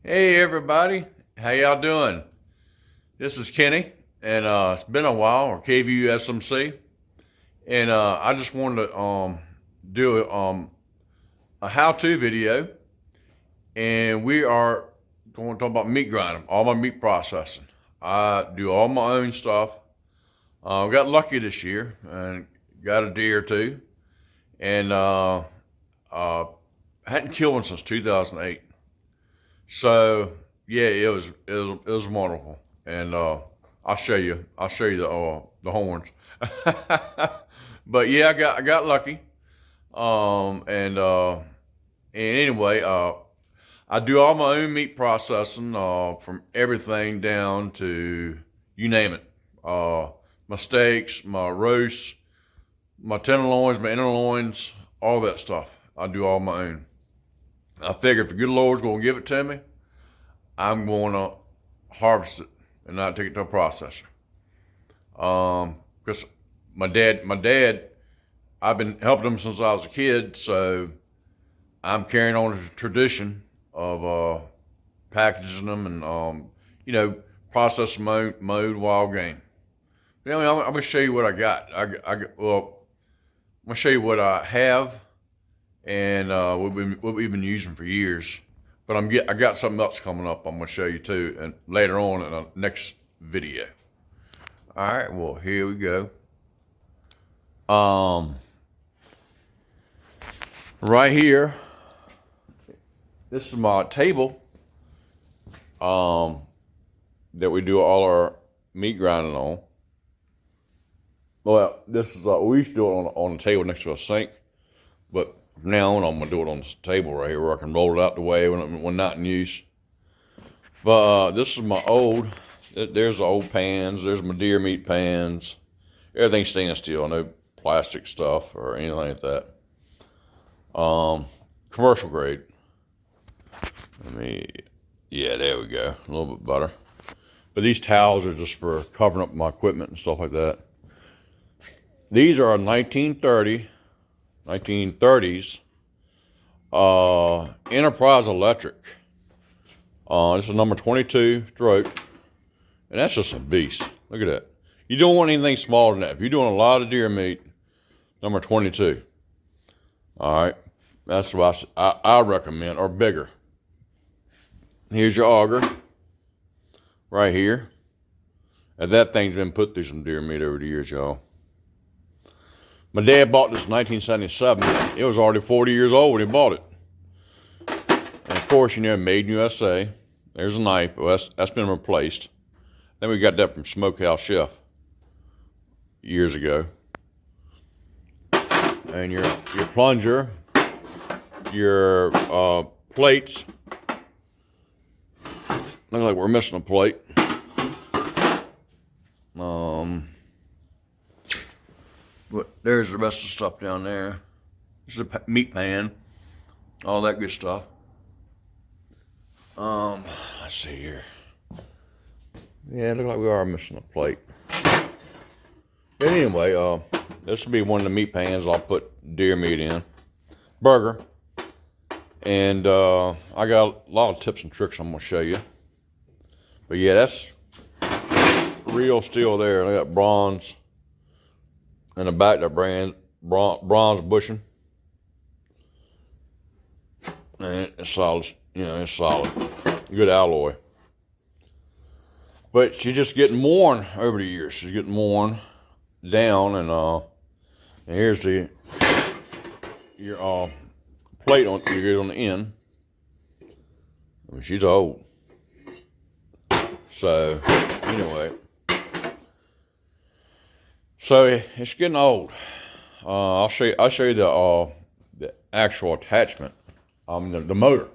Hey everybody, how y'all doing? This is Kenny, and it's been a while, or KVUSMC, and I just wanted to do a how-to video, and we are going to talk about meat grinding, all my meat processing. I do all my own stuff. Got lucky this year and got a deer or two, and hadn't killed one since 2008. So yeah, it was wonderful, and I'll show you the horns. But yeah, I got lucky. And anyway, I do all my own meat processing, from everything down to you name it. My steaks, my roasts, my tenderloins, my inner loins, all that stuff. I do all my own. I figured if the good Lord's going to give it to me, I'm going to harvest it and not take it to a processor. Because my dad, I've been helping him since I was a kid, so I'm carrying on the tradition of packaging them and processing mode wild game. I'm gonna show you what I got. I'm gonna show you what I have and what we've been using for years. But I got something else coming up I'm gonna show you too, and later on in the next video. All right, well here we go. Right here, this is my table that we do all our meat grinding on. Well, this is we used to do it on the table next to a sink, but from now on I'm gonna do it on this table right here where I can roll it out the way when not in use. But this is my old. There's the old pans. There's my deer meat pans. Everything's stainless steel, no plastic stuff or anything like that. Commercial grade. Yeah, there we go. A little bit better. But these towels are just for covering up my equipment and stuff like that. These are 1930, 1930s Enterprise Electric. This is number 22 stroke. And that's just a beast. Look at that. You don't want anything smaller than that. If you're doing a lot of deer meat, number 22. All right. That's what I recommend, or bigger. Here's your auger right here. And that thing's been put through some deer meat over the years, y'all. My dad bought this in 1977. It was already 40 years old when he bought it. And of course, made in USA. There's a knife. Well, that's been replaced. Then we got that from Smokehouse Chef years ago. And your plunger, your plates. Look like we're missing a plate. But there's the rest of the stuff down there. This is a meat pan, all that good stuff. Let's see here. Yeah, it looks like we are missing a plate. But anyway, this will be one of the meat pans I'll put deer meat in. Burger. And I got a lot of tips and tricks I'm going to show you. But yeah, that's real steel there. I got bronze in the back, that bronze bushing. And it's solid, it's solid. Good alloy. But she's just getting worn over the years. She's getting worn down, and here's your plate on the end. I mean, she's old. So anyway, so it's getting old. I'll show you the actual attachment. The motor.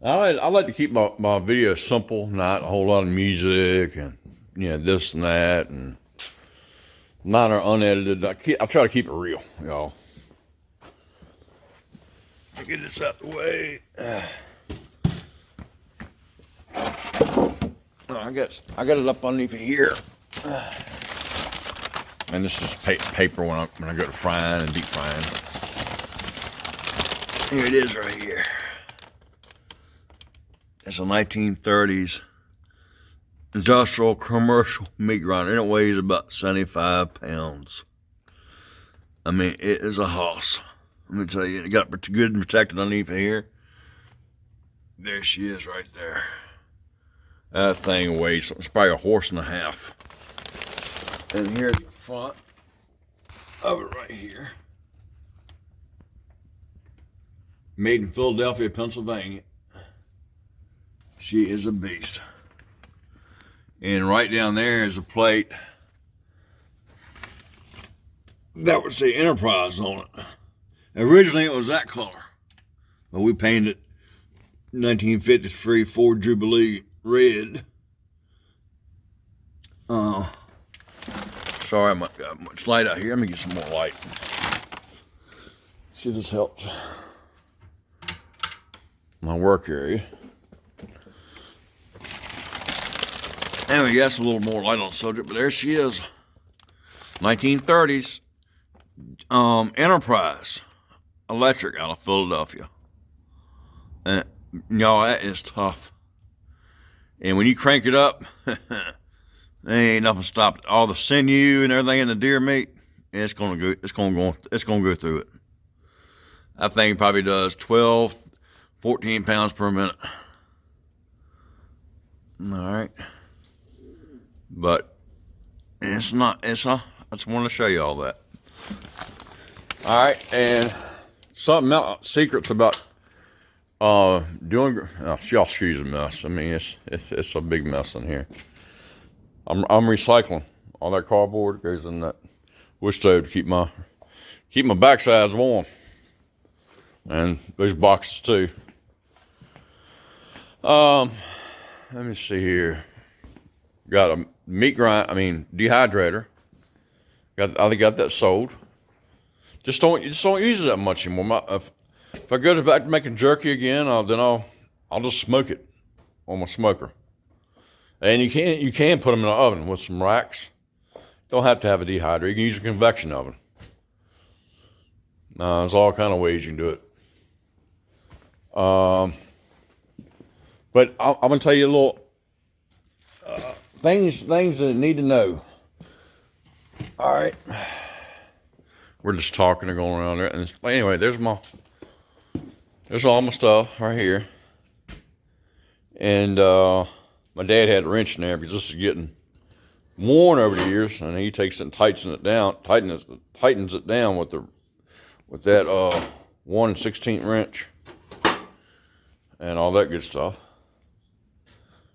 I like to keep my videos simple, not a whole lot of music and this and that, and not unedited. I try to keep it real, y'all. Get this out the way. I got it up underneath here. And this is paper when I go to frying and deep frying. Here it is right here. It's a 1930s industrial commercial meat grinder, and it weighs about 75 pounds. I mean, it is a hoss. Let me tell you, it got good and protected underneath here. There she is right there. That thing weighs something. It's probably a horse and a half. And here's the front of it right here. Made in Philadelphia, Pennsylvania. She is a beast. And right down there is a plate that would say Enterprise on it. Originally it was that color, but we painted it 1953 Ford Jubilee red. Sorry, I might got much light out here. Let me get some more light. See if this helps. My work area. Anyway, that's a little more light on the subject, but there she is. 1930s Enterprise electric out of Philadelphia. And y'all, that is tough. And when you crank it up, there ain't nothing stopped it. All the sinew and everything in the deer meat, it's gonna go through it. That thing probably does 12, 14 pounds per minute. All right. But I just wanted to show you all that. All right, and something else, secrets about doing. Oh, y'all excuse the mess. I mean, it's a big mess in here. I'm recycling all that cardboard goes in that wood stove to keep my backsides warm, and those boxes too. Let me see here. Got a dehydrator. I got that sold. Just don't use it that much anymore. If I go back to making jerky again, then I'll just smoke it on my smoker. And you can put them in the oven with some racks. Don't have to have a dehydrator. You can use a convection oven. There's all kind of ways you can do it. But I'm gonna tell you a little things that you need to know. All right, we're just talking and going around there. And anyway, there's all my stuff right here. And my dad had a wrench in there because this is getting worn over the years, and he takes it and tightens it down with that 1/16 wrench and all that good stuff.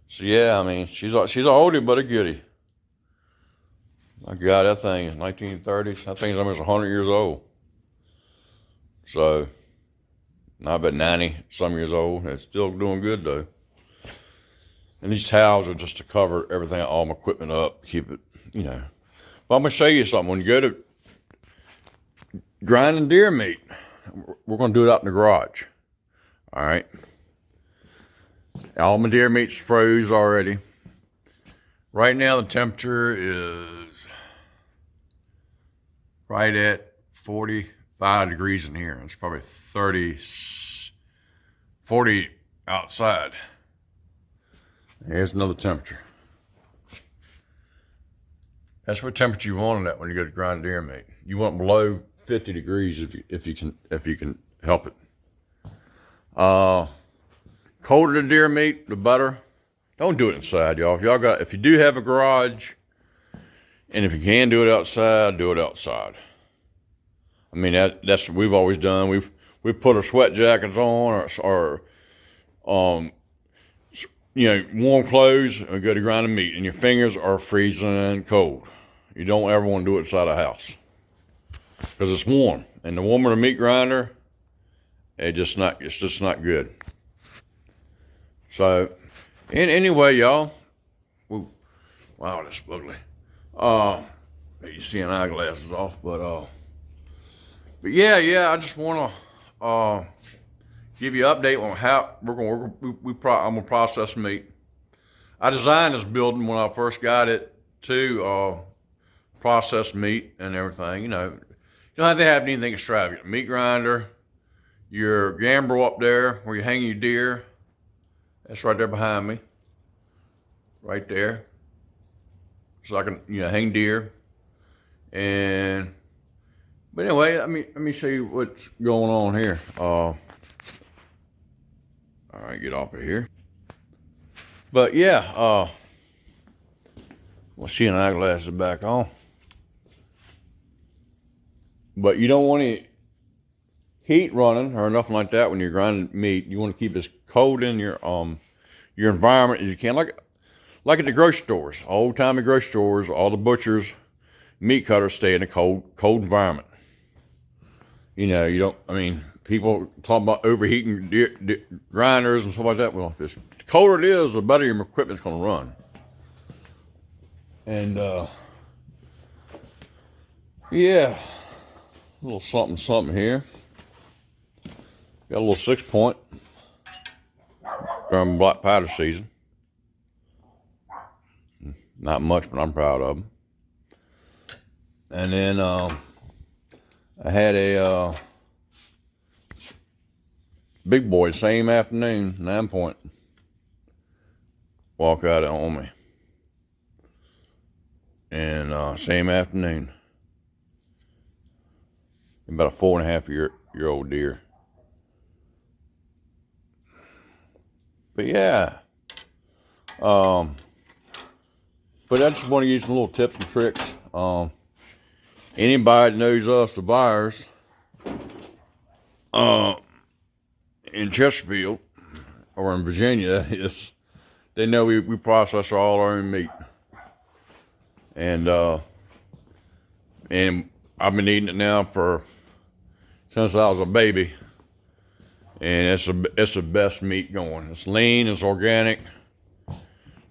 So yeah, I mean, she's a oldie but a goodie. My God, that thing is 1930s. That thing's almost 100 years old. So, I bet 90 some years old. It's still doing good though. And these towels are just to cover everything, all my equipment up, keep it, But I'm gonna show you something. When you go to grinding deer meat, we're gonna do it out in the garage. All right. All my deer meat's froze already. Right now the temperature is right at 45 degrees in here. It's probably 40 outside. Here's another temperature. That's what temperature you want it at when you go to grind deer meat. You want below 50 degrees if you can help it. Colder the deer meat, the better. Don't do it inside, y'all. If you do have a garage, and if you can do it outside, do it outside. I mean, that's what we've always done. We've put our sweat jackets on or warm clothes and we go to grinding meat, and your fingers are freezing cold. You don't ever want to do it inside a house because it's warm, and the warmer the meat grinder, it's just not good. So, anyway, y'all. Wow, that's ugly. You see an eyeglasses off, but yeah. I just want to give you an update on how we're going to work. I'm going to process meat. I designed this building when I first got it to process meat and everything. You don't have to have anything extravagant. Meat grinder, your gambrel up there where you hang your deer. That's right there behind me. Right there. So I can, hang deer. But anyway, let me show you what's going on here. All right, get off of here. But yeah, well, she and eyeglasses back on. But you don't want any heat running or nothing like that when you're grinding meat. You want to keep as cold in your environment as you can, like at the grocery stores, old timey grocery stores. All the butchers, meat cutters stay in a cold environment. You don't. I mean, people talk about overheating grinders and stuff like that. Well, the colder it is, the better your equipment's going to run. And yeah, a little something here. Got a little 6-point during black powder season. Not much, but I'm proud of them. And then I had a big boy same afternoon, 9-point, walk out on me. And same afternoon, about a 4.5-year-old deer. But yeah, but I just want to give you some little tips and tricks. Anybody that knows us, the buyers, in Chesterfield or in Virginia, that is, they know we process all our own meat. And I've been eating it now since I was a baby, and it's the best meat going. It's lean, it's organic.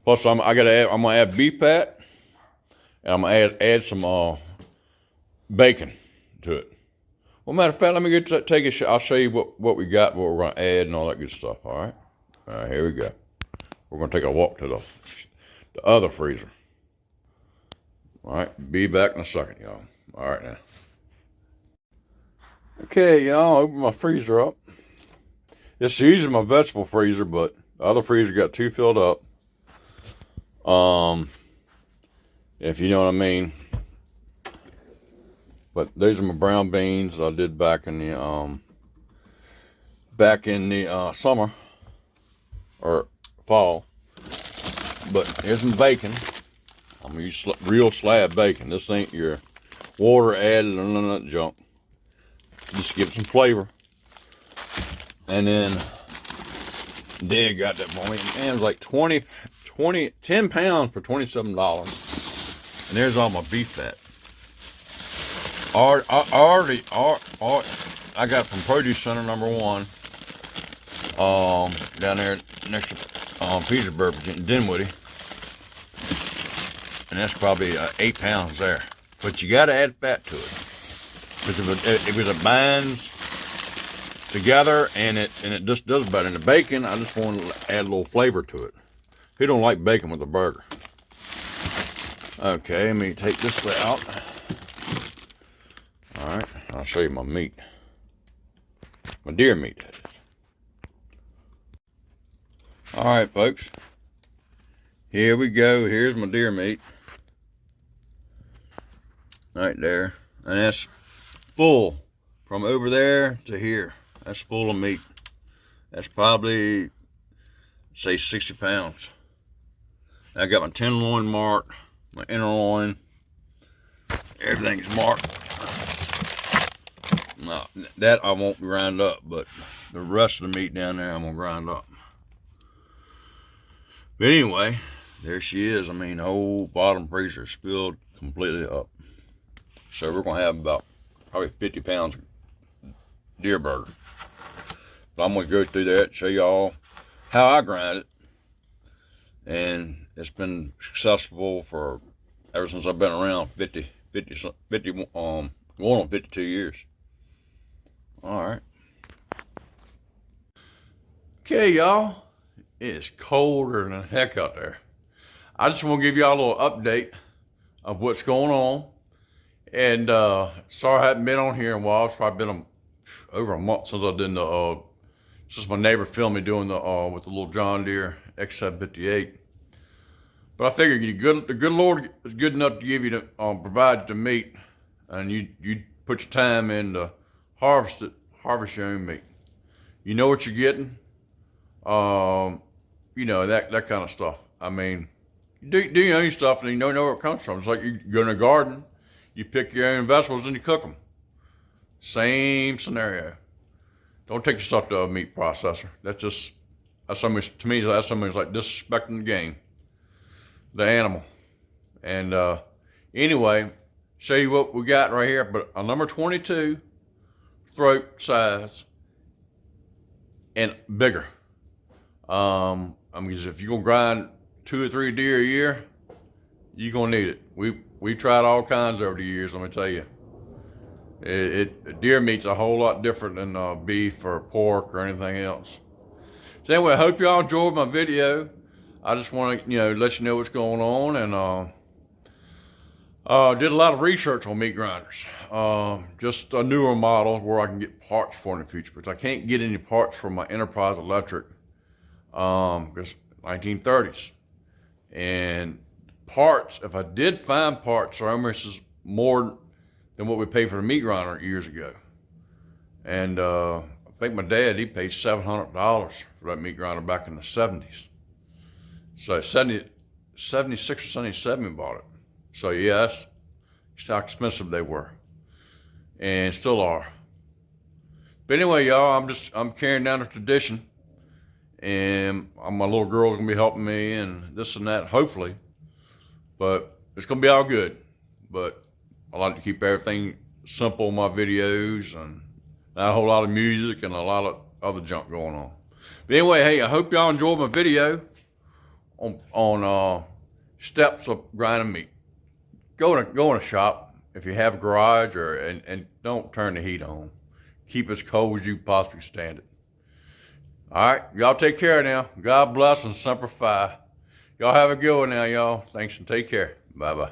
Plus, I'm gonna add beef fat, and I'm gonna add some bacon to it. Well, matter of fact, let me take a shot. I'll show you what we got, what we're gonna add, and all that good stuff. All right, here we go. We're gonna take a walk to the other freezer. All right, be back in a second, y'all. All right now. Okay, y'all, open my freezer up. It's usually my vegetable freezer, but the other freezer got too filled up. If you know what I mean. But those are my brown beans that I did back in the summer or fall. But here's some bacon. I'm gonna use real slab bacon. This ain't your water added or none of that junk. Just give it some flavor. And then Dad got that for me. Man, it was like 10 pounds for $27. And there's all my beef fat. I got from Produce Center #1 down there next to Petersburg, Dinwiddie. And that's probably 8 pounds there. But you got to add fat to it. Because it binds together and it just does better. And the bacon, I just want to add a little flavor to it. Who don't like bacon with a burger? Okay, let me take this out. All right, I'll show you my meat. My deer meat, that is. All right, folks. Here we go. Here's my deer meat. Right there. And that's full from over there to here. That's full of meat. That's probably, say, 60 pounds. I got my tenderloin marked, my inner loin. Everything's marked. No, that I won't grind up, but the rest of the meat down there I'm gonna grind up. But anyway, there she is. I mean, the whole bottom freezer is filled completely up. So we're gonna have about probably 50 pounds of deer burger. But I'm gonna go through that and show y'all how I grind it. And it's been successful for ever since I've been around, going on 52 years. All right. Okay, y'all. It's colder than heck out there. I just want to give y'all a little update of what's going on. And sorry I haven't been on here in a while. It's probably been over a month since I did the, since my neighbor filmed me doing the, with the little John Deere X758. But I figured the good Lord is good enough to give you the, provide you the meat, and you put your time in to harvest your own meat. You know what you're getting. You know, that kind of stuff. I mean, you do your own stuff and you don't know where it comes from. It's like you go in a garden, you pick your own vegetables and you cook them. Same scenario. Don't take your stuff to a meat processor. That's somebody's, to me, that's somebody's like disrespecting the game, the animal. And anyway, show you what we got right here. But a number 22 throat size and bigger. I mean, if you're gonna grind 2 or 3 deer a year, you're gonna need it. We tried all kinds over the years. Let me tell you, deer meat's a whole lot different than beef or pork or anything else. So anyway, I hope y'all enjoyed my video. I just want to let you know what's going on, and did a lot of research on meat grinders. Just a newer model where I can get parts for in the future, because I can't get any parts for my Enterprise Electric. Because 1930s, and parts, if I did find parts, are almost more than what we paid for the meat grinder years ago. And I think my dad, he paid $700 for that meat grinder back in the 70s. So 76 or 77 we bought it. So yeah, that's how expensive they were, and still are. But anyway, y'all, I'm carrying down the tradition. And my little girl's gonna be helping me and this and that, hopefully. But it's gonna be all good. But I like to keep everything simple in my videos, and not a whole lot of music and a lot of other junk going on. But anyway, hey, I hope y'all enjoyed my video on steps of grinding meat. Go in a shop if you have a garage, and don't turn the heat on. Keep as cold as you possibly stand it. All right, y'all take care now. God bless and Semper Fi. Y'all have a good one now, y'all. Thanks and take care. Bye-bye.